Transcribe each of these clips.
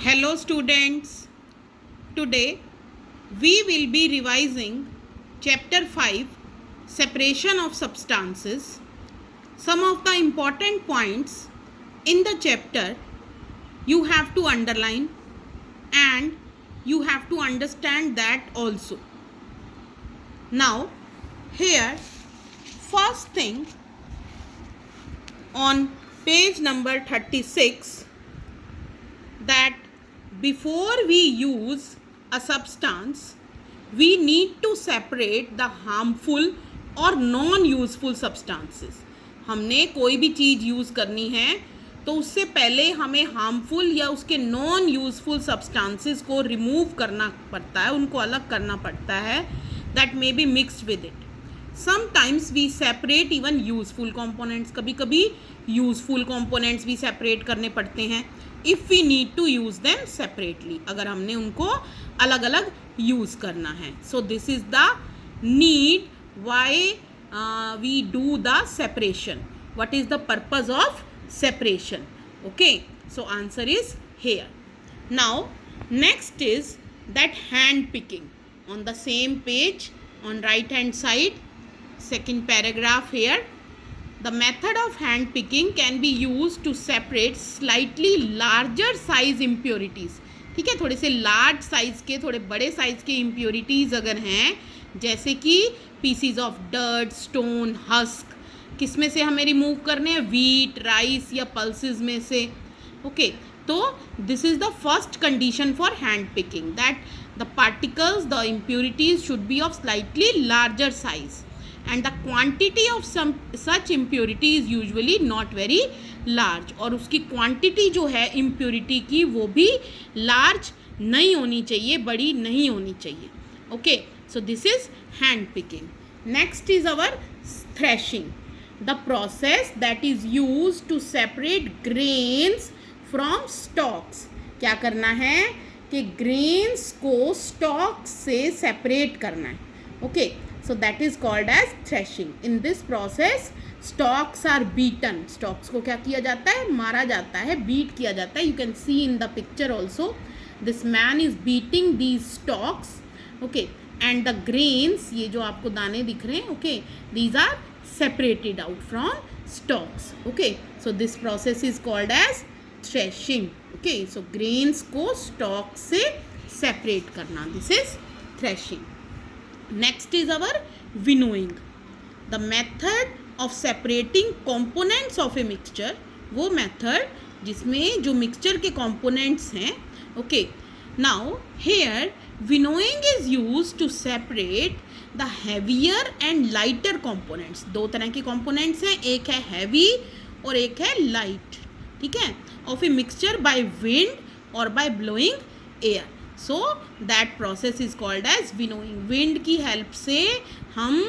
Hello students, today we will be revising chapter 5 separation of substances. Some of the important points in the chapter you have to underline and you have to understand that also. Now here first thing on page number 36 that before we use a substance, we need to separate the harmful और non useful substances. हमने कोई भी चीज़ use करनी है तो उससे पहले हमें हार्मफुल या उसके नॉन यूज़फुल सब्सटेंसेस को रिमूव करना पड़ता है, उनको अलग करना पड़ता है. That may be mixed with it. Sometimes we separate even useful components. कभी कभी यूज़फुल कंपोनेंट्स भी सेपरेट करने पड़ते हैं if we need to use them separately, अगर हमने उनको अलग अलग यूज़ करना है. So this is the need why we do the separation. what is the purpose of separation? Okay, so answer is here. Now next is that hand picking. On the same page on right hand side, second paragraph here, the method of hand picking can be used to separate slightly larger size impurities. ठीक है, थोड़े से large size के, थोड़े बड़े size के impurities अगर हैं, जैसे कि PCs of dirt, stone, husk, किस में से हमें रिमूव करने हैं? वीट, राइस या पल्सेस में से. ओके, तो this is the first condition for hand picking, that the particles, the impurities should be of slightly larger size and the quantity of some such impurity is usually not very large. और उसकी quantity जो है impurity की वो भी large नहीं होनी चाहिए, बड़ी नहीं होनी चाहिए. Okay, so this is hand picking. Next is our threshing, the process that is used to separate grains from stalks. क्या करना है कि grains को stalks से separate करना है. Okay, so that is called as threshing. In this process stalks are beaten. stalks को क्या किया जाता है? मारा जाता है, beat किया जाता है. You can see in the picture also, this man is beating these stalks. Okay, and the grains, ये जो आपको दाने दिख रहे हैं, okay, these are separated out from stalks. Okay, so this process is called as threshing. Okay, so grains को stalk से separate करना, this is threshing. Next is our winnowing, the method of separating components of a mixture. वो method जिसमें जो mixture के components हैं. Okay, now here winnowing is used to separate the heavier and lighter components. दो तरह के components हैं, एक है heavy और एक है light. ठीक है, of a mixture by wind or by blowing air. So that process is called as winnowing. wind की हेल्प से हम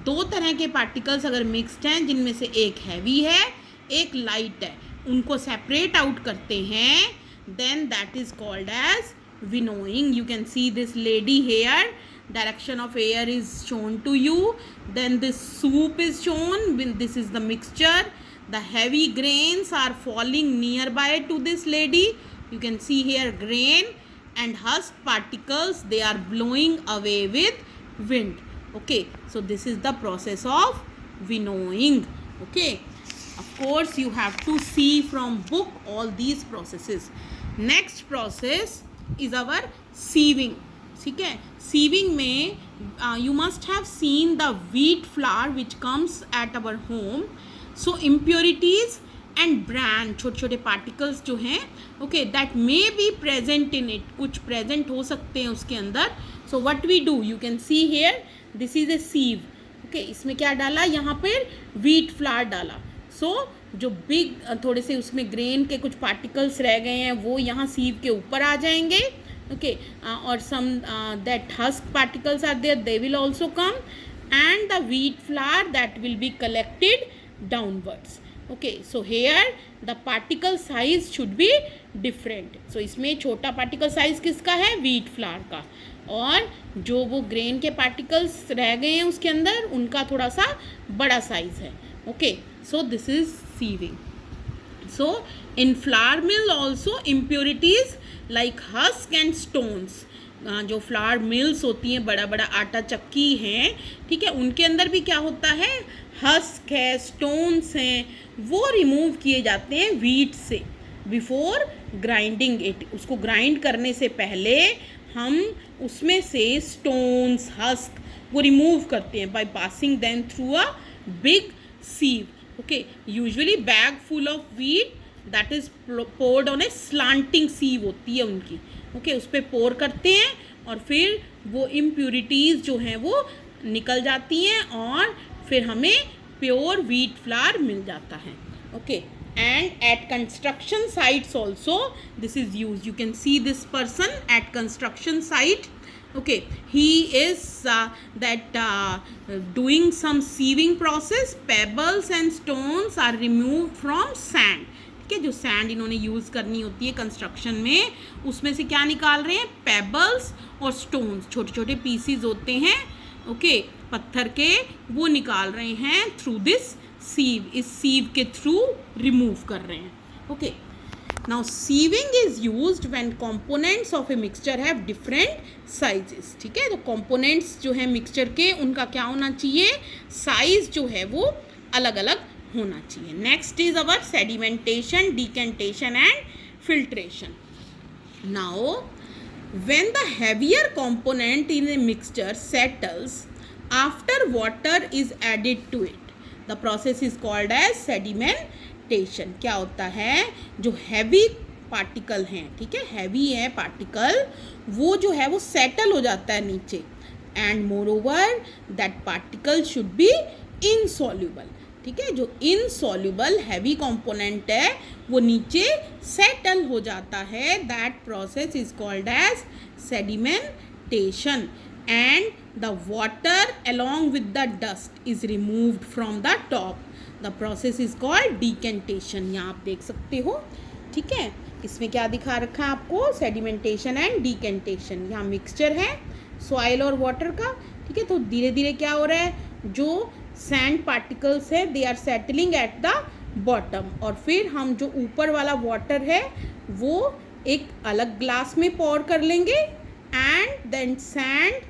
दो तरह के पार्टिकल्स अगर मिक्सड हैं, जिनमें से एक हैवी है एक लाइट है, उनको सेपरेट आउट करते हैं, then that is called as winnowing. You can see this lady here, direction of air is shown to you, then this soup is shown, this is the mixture, the heavy grains are falling nearby to this lady. You can see here grain and husk particles, they are blowing away with wind. Okay, so this is the process of winnowing. Okay, of course you have to see from book all these processes. Next process is our sieving. ठीक है, sieving में you must have seen the wheat flour which comes at our home. So impurities and bran, छोटे छोटे particles जो हैं, okay, that may be present in it, कुछ प्रेजेंट हो सकते हैं उसके अंदर. So what we do, you can see here, this is a sieve. Okay, इसमें क्या डाला? यहाँ पर व्हीट फ्लावर डाला. सो जो बिग थोड़े से उसमें ग्रेन के कुछ पार्टिकल्स रह गए हैं वो यहाँ सीव के ऊपर आ जाएंगे. ओके, और some that husk particles are there, they will also come, and the wheat flour that will be collected downwards. Okay, so here the particle size should be different. So इसमें छोटा पार्टिकल साइज किसका है? Wheat flour का. और जो वो grain के particles रह गए हैं उसके अंदर, उनका थोड़ा सा बड़ा साइज है. Okay, so this is sieving. So in flour mill also impurities like husk and stones. जो फ्लावर मिल्स होती हैं, बड़ा बड़ा आटा चक्की हैं, ठीक है, उनके अंदर भी क्या होता है, हस्क है, स्टोन्स हैं, वो रिमूव किए जाते हैं व्हीट से बिफोर ग्राइंडिंग इट. उसको ग्राइंड करने से पहले हम उसमें से स्टोन्स, हस्क वो रिमूव करते हैं by passing them through a big sieve. Okay, usually bag full of wheat that is poured on a slanting sieve होती है उनकी. ओके, उस पर पोर करते हैं और फिर वो इम्प्यूरिटीज़ जो हैं वो निकल जाती हैं और फिर हमें प्योर व्हीट फ्लावर मिल जाता है. Okay, and at construction sites also this is used. You can see this person at construction site. Okay, he is doing some sieving process. Pebbles and stones are removed from sand. ठीक है, जो sand इन्होंने use करनी होती है construction में, उसमें से क्या निकाल रहे हैं, पेबल्स और स्टोन्स, छोटे छोटे पीसीज होते हैं, ओके, पत्थर के, वो निकाल रहे हैं थ्रू दिस सीव. इस सीव के थ्रू रिमूव कर रहे हैं. Okay, now sieving is used when components of a mixture have different sizes. ठीक है, तो कंपोनेंट्स जो है मिक्सचर के, उनका क्या होना चाहिए, साइज जो है वो अलग अलग होना चाहिए. Next is our sedimentation, decantation and filtration. Now when the heavier component in a mixture settles after water is added to it, the process is called as sedimentation. क्या होता है, जो हैवी पार्टिकल हैं, ठीक है, हैवी है particle, वो जो है वो सेटल हो जाता है नीचे, and more over that particle should be insoluble. ठीक है, जो इनसॉल्यूबल हैवी कंपोनेंट है वो नीचे सेटल हो जाता है. That process is called as sedimentation. And the water along with the dust is removed from the top. The process is called decantation. यहाँ आप देख सकते हो, ठीक है, इसमें क्या दिखा रखा है आपको, सेडिमेंटेशन एंड डिकेंटेशन. यहाँ मिक्सचर है सॉइल और वाटर का, ठीक है, तो धीरे धीरे क्या हो रहा है, जो सैंड पार्टिकल्स है they are settling at the bottom, और फिर हम जो ऊपर वाला वाटर है वो एक अलग ग्लास में पोर कर लेंगे, and then sand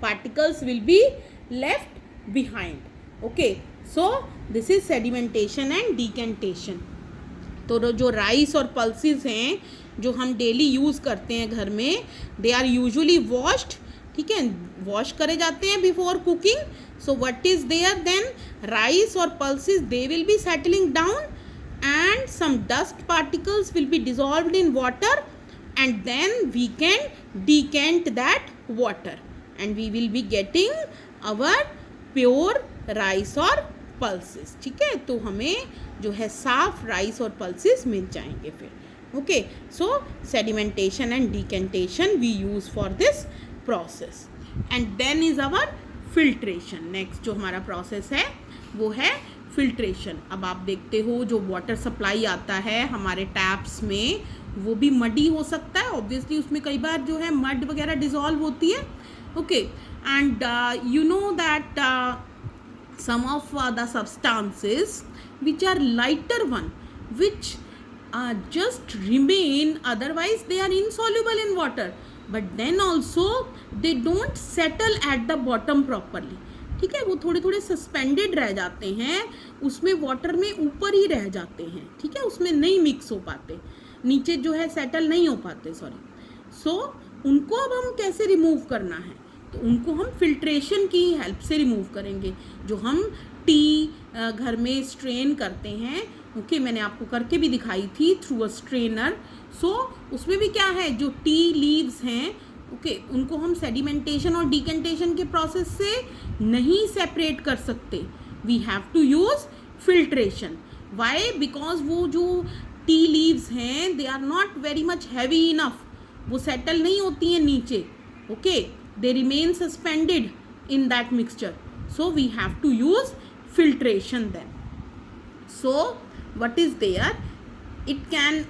particles will be left behind. Okay, so this is sedimentation and decantation. तो जो राइस और पल्सेस हैं जो हम डेली यूज़ करते हैं घर में, दे आर यूजुअली वॉश्ड. ठीक है, वॉश करे जाते हैं before cooking. So what is there then, rice और pulses they will be settling down and some dust particles will be dissolved in water, and then we can decant that water and we will be getting our pure rice or pulses. ठीक है, तो हमें जो है साफ rice और pulses मिल जाएंगे फिर. Okay, so sedimentation and decantation we use for this process. And then is our filtration. Next जो हमारा प्रोसेस है वो है फिल्ट्रेशन. अब आप देखते हो जो वाटर सप्लाई आता है हमारे टैप्स में, वो भी मडी हो सकता है. ऑब्वियसली उसमें कई बार जो है मड वगैरह डिजॉल्व होती है. Okay, and you know that some of the substances which are lighter one, which just remain, otherwise they are insoluble in water, but then also they don't settle at the bottom properly. ठीक है, वो थोड़े थोड़े suspended रह जाते हैं, उसमें water में ऊपर ही रह जाते हैं. ठीक है, उसमें नहीं मिक्स हो पाते, नीचे जो है सेटल नहीं हो पाते, सॉरी. सो उनको अब हम कैसे रिमूव करना है, तो उनको हम फिल्ट्रेशन की हेल्प से रिमूव करेंगे. जो हम टी घर में स्ट्रेन करते हैं, ओके, मैंने आपको करके भी दिखाई थी थ्रू अ स्ट्रेनर. सो उसमें भी क्या है, जो टी लीव्स हैं, ओके, उनको हम सेडिमेंटेशन और डिकेंटेशन के प्रोसेस से नहीं सेपरेट कर सकते. We have to use filtration. Why, because वो जो टी लीव्स हैं they are not very much heavy enough, वो सेटल नहीं होती हैं नीचे. Okay, they remain suspended in that mixture, so we have to use filtration then. So what is there, it can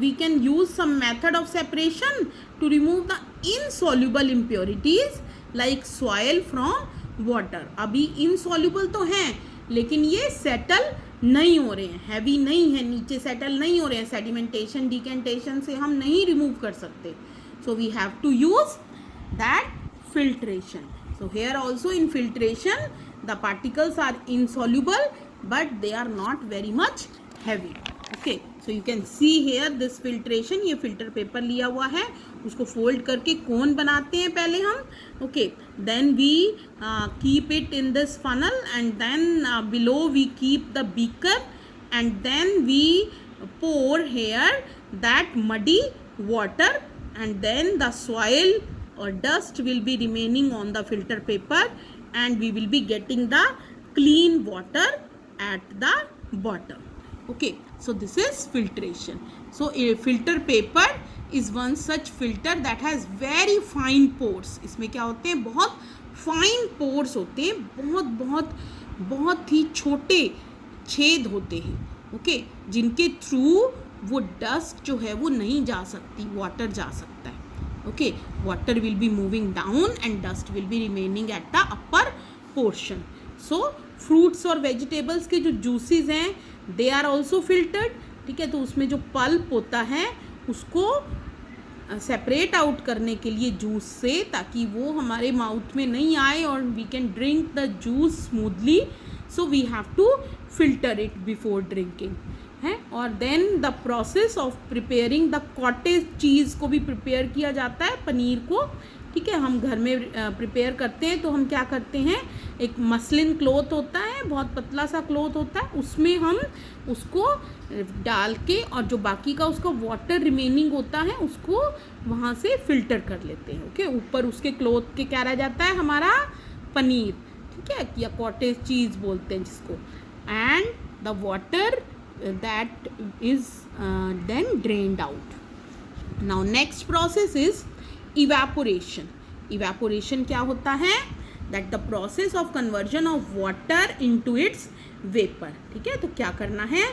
we can use some method of separation to remove the insoluble impurities like soil from water. अभी insoluble तो हैं लेकिन ये settle नहीं हो रहे हैं, heavy नहीं है, नीचे सेटल नहीं हो रहे हैं, सेडिमेंटेशन डिकेंटेशन से हम नहीं रिमूव कर सकते. So we have to use that filtration. So here also in filtration the particles are insoluble but they are not very much heavy. Okay, so you can see here this filtration. ये filter paper लिया हुआ है, उसको fold करके cone बनाते हैं पहले हम. Okay, then we keep it in this funnel and then below we keep the beaker and then we pour here that muddy water and then the soil or dust will be remaining on the filter paper and we will be getting the clean water at the bottom. Okay, so this is filtration. So a filter paper is one such filter that has very fine pores. इसमें क्या होते हैं, बहुत fine pores होते हैं, बहुत ही छोटे छेद होते हैं. ओके, जिनके थ्रू वो डस्ट जो है वो नहीं जा सकती, वाटर जा सकता है. Okay, water will be moving down and dust will be remaining at the upper portion. So fruits और vegetables के जो juices हैं they are also filtered. ठीक है, तो उसमें जो pulp होता है उसको सेपरेट आउट करने के लिए जूस से, ताकि वो हमारे माउथ में नहीं आए और we can drink the juice smoothly. So we have to filter it before drinking है. और then the process of preparing the cottage cheese को भी प्रिपेयर किया जाता है, पनीर को. ठीक है, हम घर में प्रिपेयर करते हैं तो हम क्या करते हैं, एक मसलिन क्लॉथ होता है, बहुत पतला सा क्लॉथ होता है, उसमें हम उसको डाल के और जो बाकी का उसका वाटर रिमेनिंग होता है उसको वहाँ से फिल्टर कर लेते हैं. ओके, ऊपर उसके क्लॉथ के क्या रह जाता है, हमारा पनीर. ठीक है, या कॉटेज चीज़ बोलते हैं जिसको. And the water that is then drained out. Now next process is evaporation. Evaporation क्या होता है, that the process of conversion of water into its vapor. ठीक है, तो क्या करना है,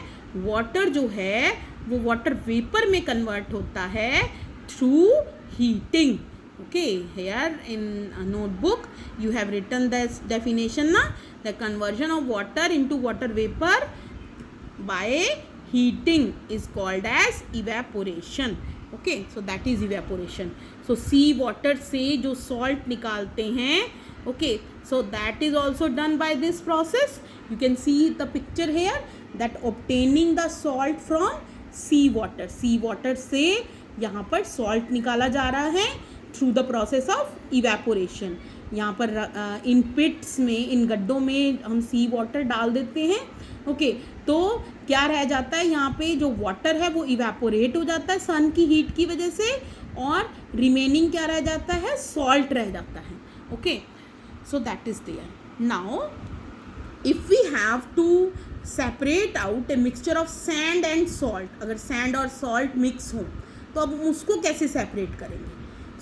water जो है वो water vapor में convert होता है through heating. Okay, here in a notebook you have written this definition na, the conversion of water into water vapor by heating is called as evaporation. Okay, so that is evaporation. So sea water से जो salt निकालते हैं, okay, so that is also done by this process. You can see the picture here that obtaining the salt from sea water. Sea water से यहाँ पर salt निकाला जा रहा है through the process of evaporation. यहाँ पर इन पिट्स में, इन गड्ढों में हम सी वाटर डाल देते हैं. ओके, तो क्या रह जाता है, यहाँ पे जो वाटर है वो इवेपोरेट हो जाता है सन की हीट की वजह से, और रिमेनिंग क्या रह जाता है, सॉल्ट रह जाता है. Okay, so that is there. Now if we have to separate out a mixture of sand and salt, अगर सैंड और सॉल्ट मिक्स हो तो अब उसको कैसे सेपरेट करेंगे.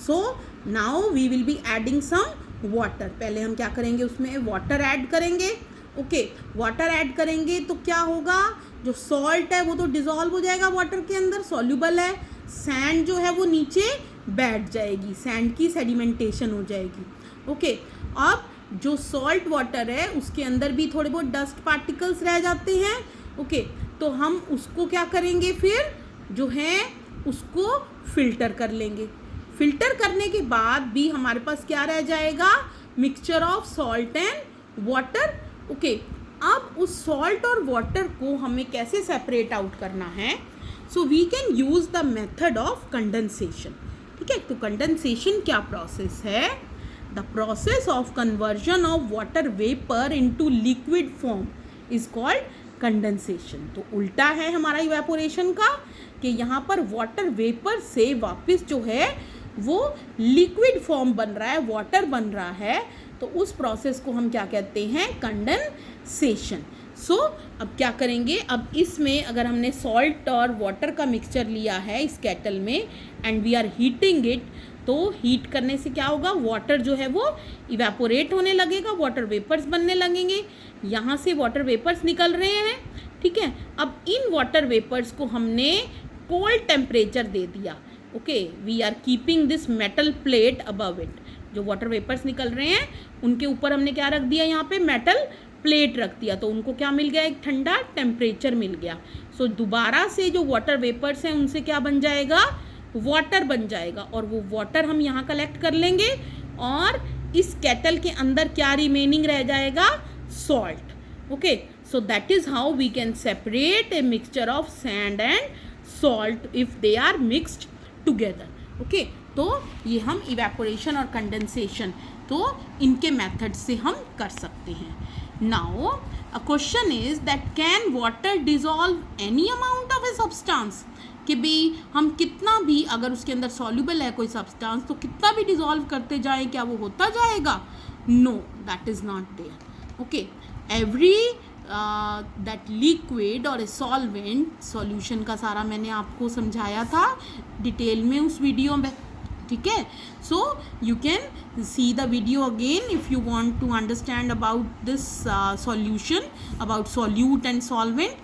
So now we will be adding some water. पहले हम क्या करेंगे, उसमें वाटर ऐड करेंगे. ओके, वाटर ऐड करेंगे तो क्या होगा, जो सॉल्ट है वो तो डिज़ोल्व हो जाएगा वाटर के अंदर, सॉल्यूबल है. सैंड जो है वो नीचे बैठ जाएगी, सैंड की सेडिमेंटेशन हो जाएगी. ओके, अब जो सॉल्ट वाटर है उसके अंदर भी थोड़े बहुत डस्ट पार्टिकल्स रह जाते हैं. ओके, तो हम उसको क्या करेंगे, फिर जो है उसको फिल्टर कर लेंगे. फिल्टर करने के बाद भी हमारे पास क्या रह जाएगा, mixture of salt and water. Okay, अब उस सॉल्ट और वाटर को हमें कैसे सेपरेट आउट करना है. So we can use the method of condensation. ठीक है, तो कंडेंसेशन क्या प्रोसेस है, the process of conversion of water vapour into liquid form is called condensation. तो उल्टा है हमारा इवेपोरेशन का, कि यहाँ पर वाटर वेपर से वापस जो है वो लिक्विड फॉर्म बन रहा है, वाटर बन रहा है. तो उस प्रोसेस को हम क्या कहते हैं, कंडेंसेशन. सो अब क्या करेंगे, अब इसमें अगर हमने सॉल्ट और वाटर का मिक्सचर लिया है इस केटल में and we are heating it, तो हीट करने से क्या होगा, वाटर जो है वो इवेपोरेट होने लगेगा, वाटर वेपर्स बनने लगेंगे. यहाँ से वाटर वेपर्स निकल रहे हैं. ठीक है, अब इन वाटर वेपर्स को हमने कोल्ड टेम्परेचर दे दिया. Okay, we are keeping this metal plate above it. जो वाटर वेपर्स निकल रहे हैं उनके ऊपर हमने क्या रख दिया, यहाँ पे मेटल प्लेट रख दिया तो उनको क्या मिल गया, एक ठंडा टेम्परेचर मिल गया. सो दोबारा से जो वाटर वेपर्स हैं उनसे क्या बन जाएगा, वाटर बन जाएगा, और वो वाटर हम यहाँ कलेक्ट कर लेंगे और इस केटल के अंदर क्या रिमेनिंग रह जाएगा, salt. Okay, so that is how we can separate a mixture of sand and salt if they are mixed together. Okay, तो ये हम इवेपोरेशन और कंडेंसेशन तो इनके मेथड से हम कर सकते हैं. Now a question is that can water dissolve any amount of a substance, कि भाई हम कितना भी, अगर उसके अंदर सॉल्युबल है कोई सब्सटेंस तो कितना भी डिजॉल्व करते जाएं क्या वो होता जाएगा? No, that is not there. Okay, every that liquid और ए सॉल्वेंट, सॉल्यूशन का सारा मैंने आपको समझाया था डिटेल में उस वीडियो में, ठीक है. So you can see the video again if you want to understand about this solution, about solute and solvent.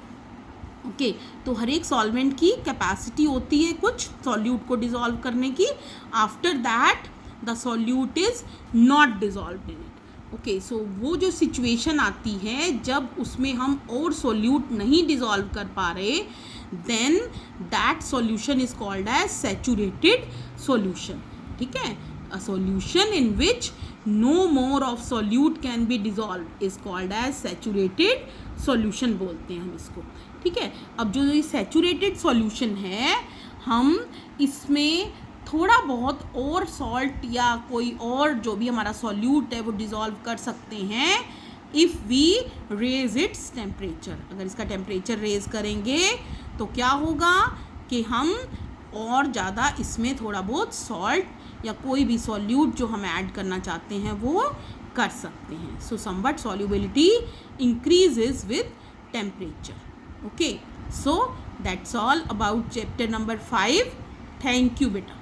Okay, तो हर एक सॉल्वेंट की कैपेसिटी होती है कुछ सॉल्यूट को डिजॉल्व करने की. After that the solute is not dissolve in it. Okay, so वो जो सिचुएशन आती है जब उसमें हम और सॉल्यूट नहीं डिजॉल्व कर पा रहे, then that solution is called as saturated solution. ठीक है, a solution in which no more of solute can be dissolve is called as saturated solution बोलते हैं हम इसको. ठीक है, अब जो ये सैचुरेटेड सॉल्यूशन है, हम इसमें थोड़ा बहुत और सॉल्ट या कोई और जो भी हमारा सॉल्यूट है वो डिज़ोल्व कर सकते हैं if we raise its temperature. अगर इसका टेम्परेचर रेज करेंगे तो क्या होगा कि हम और ज़्यादा इसमें थोड़ा बहुत सॉल्ट या कोई भी सॉल्यूट जो हम ऐड करना चाहते हैं वो कर सकते हैं. So somewhat solubility increases with temperature. Okay, so that's all about chapter number 5. Thank you, beta.